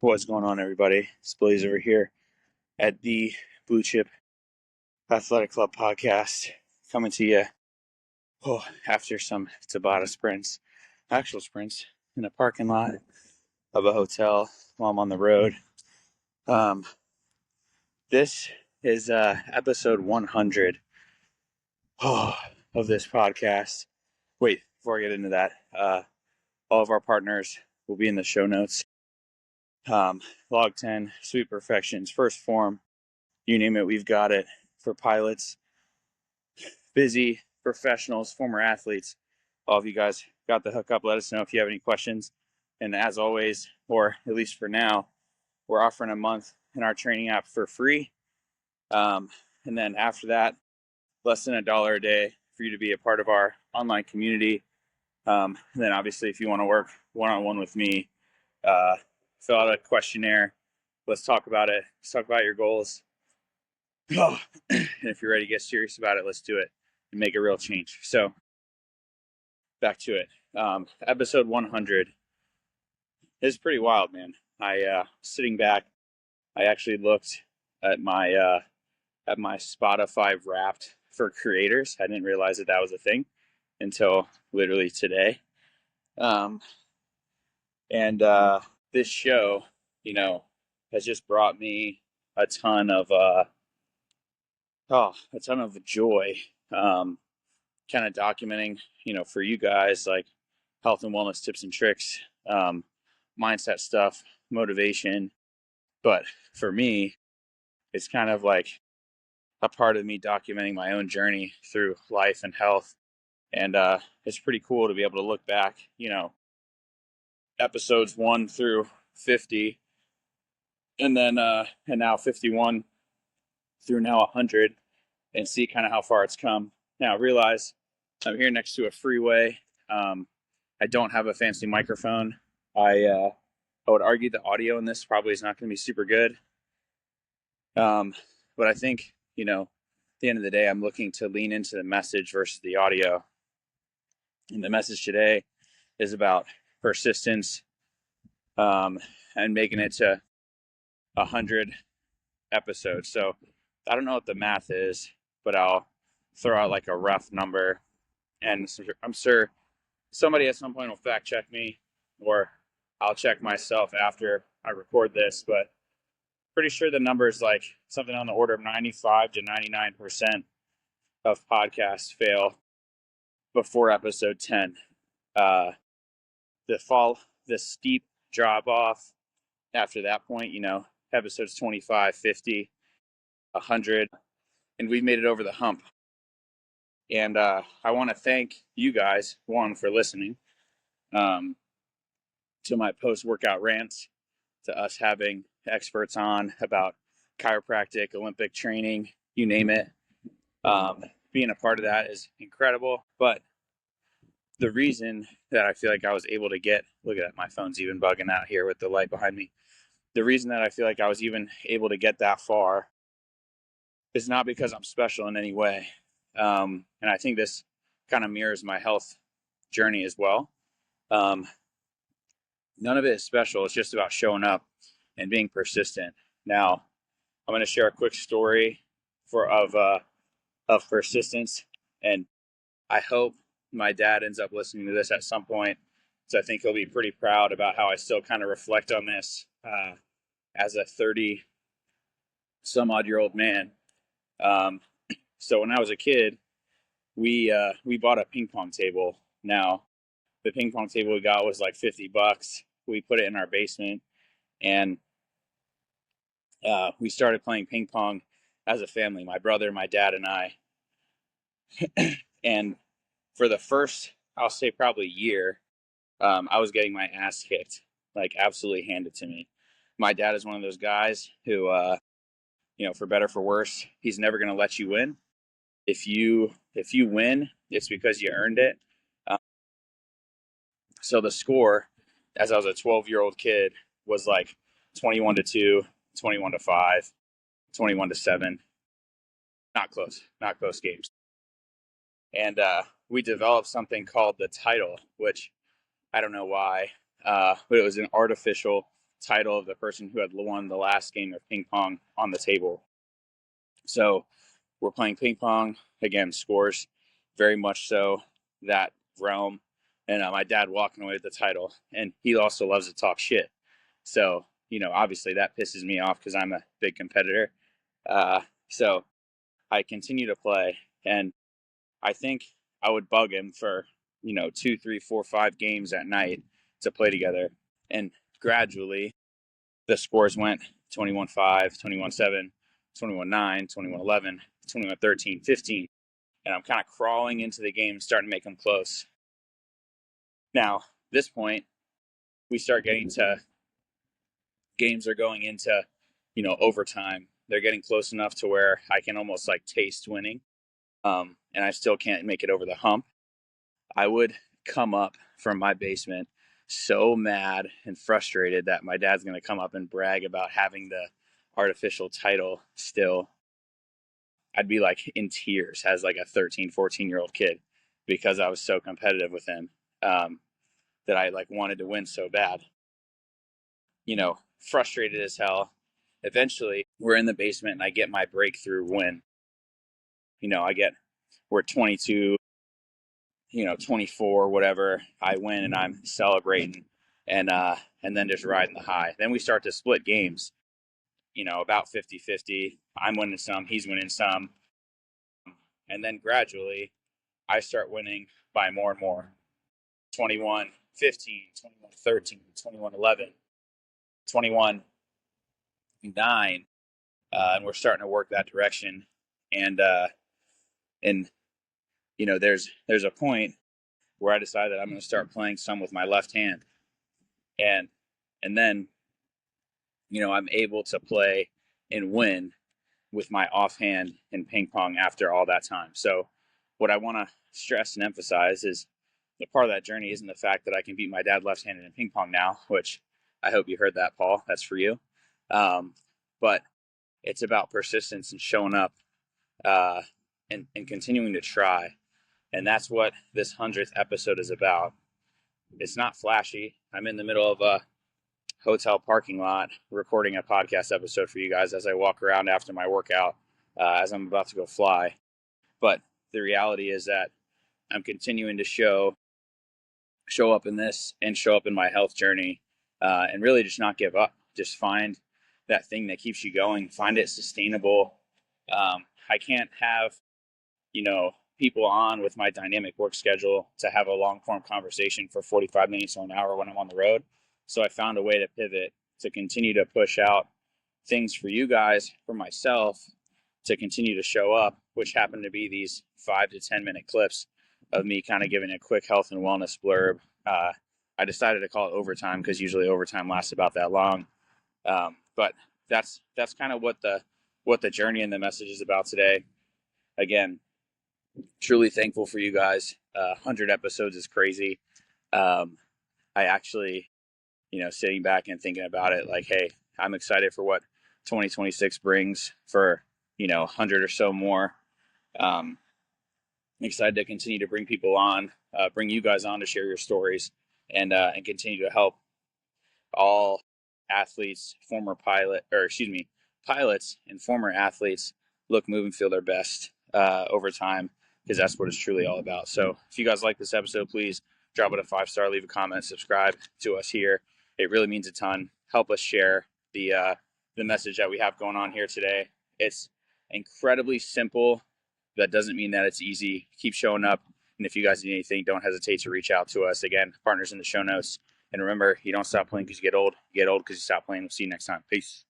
What's going on, everybody? It's Blaze over here at the Blue Chip Athletic Club podcast, coming to you after some Tabata sprints, actual sprints, in a parking lot of a hotel while I'm on the road. This is episode 100 of this podcast. Wait, before I get into that, all of our partners will be in the show notes. Log 10, Sweet Perfections, First Form, you name it, we've got it. For pilots, busy professionals, former athletes, all of you guys got the hook up. Let us know if you have any questions. And as always, or at least for now, we're offering a month in our training app for free. And then after that, less than $1 a day for you to be a part of our online community. And then obviously, if you want to work one-on-one with me, fill out a questionnaire. Let's talk about it. Let's talk about your goals. And if you're ready to get serious about it, let's do it and make a real change. So back to it. Episode 100 is pretty wild, man. Sitting back, I actually looked at my Spotify Wrapped for creators. I didn't realize that was a thing until literally today. This show, has just brought me a ton of joy. Kind of documenting, for you guys, like health and wellness tips and tricks, mindset stuff, motivation. But for me, it's kind of like a part of me documenting my own journey through life and health. And it's pretty cool to be able to look back, episodes 1 through 50, and then and now 51 through now 100, and see kind of how far it's come. Now realize I'm here next to a freeway. I don't have a fancy microphone. I would argue the audio in this probably is not going to be super good. But I think, at the end of the day, I'm looking to lean into the message versus the audio. And the message today is about persistence, and making it to 100 episodes. So I don't know what the math is, but I'll throw out like a rough number. And I'm sure somebody at some point will fact check me, or I'll check myself after I record this, but pretty sure the number is like something on the order of 95 to 99% of podcasts fail before episode 10. The steep drop off after that point, episodes 25, 50, 100, and we've made it over the hump. And I want to thank you guys, one, for listening to my post-workout rants, to us having experts on about chiropractic, Olympic training, you name it. Being a part of that is incredible. But the reason that I feel like I was able to get, look at that, my phone's even bugging out here with the light behind me. The reason that I feel like I was even able to get that far is not because I'm special in any way. And I think this kind of mirrors my health journey as well. None of it is special. It's just about showing up and being persistent. Now, I'm going to share a quick story of persistence, and I hope my dad ends up listening to this at some point, so I think he'll be pretty proud about how I still kind of reflect on this as a 30 some odd year old man. So when I was a kid, we bought a ping pong table. Now, the ping pong table we got was like $50. We put it in our basement, and we started playing ping pong as a family, my brother, my dad, and I. And for the first, I'll say probably year, I was getting my ass kicked, like absolutely handed to me. My dad is one of those guys who, for better for worse, he's never going to let you win. If you win, it's because you earned it. So the score, as I was a 12-year-old kid, was like 21-2, 21-5, 21-7. Not close games. And we developed something called the title, which I don't know why, but it was an artificial title of the person who had won the last game of ping pong on the table. So we're playing ping pong again, scores very much so that realm, and my dad walking away with the title, and he also loves to talk shit. So obviously that pisses me off because I'm a big competitor. So I continue to play, and I think I would bug him for 2, 3, 4, 5 games at night to play together, and gradually the scores went 21-5, 21-7, 21-9, 21-11, 21-13, 15, and I'm kind of crawling into the game, starting to make them close. Now, this point, we start getting to games are going into, overtime. They're getting close enough to where I can almost like taste winning, and I still can't make it over the hump. I would come up from my basement so mad and frustrated that my dad's going to come up and brag about having the artificial title still. I'd be like in tears as like a 13, 14-year-old kid because I was so competitive with him, that I like wanted to win so bad. Frustrated as hell. Eventually, we're in the basement and I get my breakthrough win. We're 22, 24, whatever. I win and I'm celebrating, and then just riding the high. Then we start to split games, about 50-50. I'm winning some, he's winning some. And then gradually I start winning by more and more. 21-15, 21-13, 21-11, 21-9. And we're starting to work that direction. And there's a point where I decided that I'm going to start playing some with my left hand. And then, I'm able to play and win with my offhand in ping pong after all that time. So what I want to stress and emphasize is the part of that journey isn't the fact that I can beat my dad left-handed in ping pong now, which I hope you heard that, Paul. That's for you. But it's about persistence and showing up, and continuing to try. And that's what this 100th episode is about. It's not flashy. I'm in the middle of a hotel parking lot recording a podcast episode for you guys as I walk around after my workout, as I'm about to go fly. But the reality is that I'm continuing to show up in this and show up in my health journey, and really just not give up. Just find that thing that keeps you going. Find it sustainable. I can't have, people on with my dynamic work schedule to have a long form conversation for 45 minutes or an hour when I'm on the road. So I found a way to pivot to continue to push out things for you guys, for myself, to continue to show up, which happen to be these 5 to 10 minute clips of me kind of giving a quick health and wellness blurb. I decided to call it overtime because usually overtime lasts about that long. But that's kind of what the journey and the message is about today. Again, truly thankful for you guys. 100 episodes is crazy. I actually, sitting back and thinking about it, like, hey, I'm excited for what 2026 brings for, 100 or so more. I'm excited to continue to bring people on, bring you guys on to share your stories, and continue to help all athletes, pilots and former athletes look, move, and feel their best over time, because that's what it's truly all about. So if you guys like this episode, please drop it a 5-star, leave a comment, subscribe to us here. It really means a ton. Help us share the message that we have going on here today. It's incredibly simple. That doesn't mean that it's easy. Keep showing up. And if you guys need anything, don't hesitate to reach out to us. Again, partners in the show notes. And remember, you don't stop playing because you get old. You get old because you stop playing. We'll see you next time. Peace.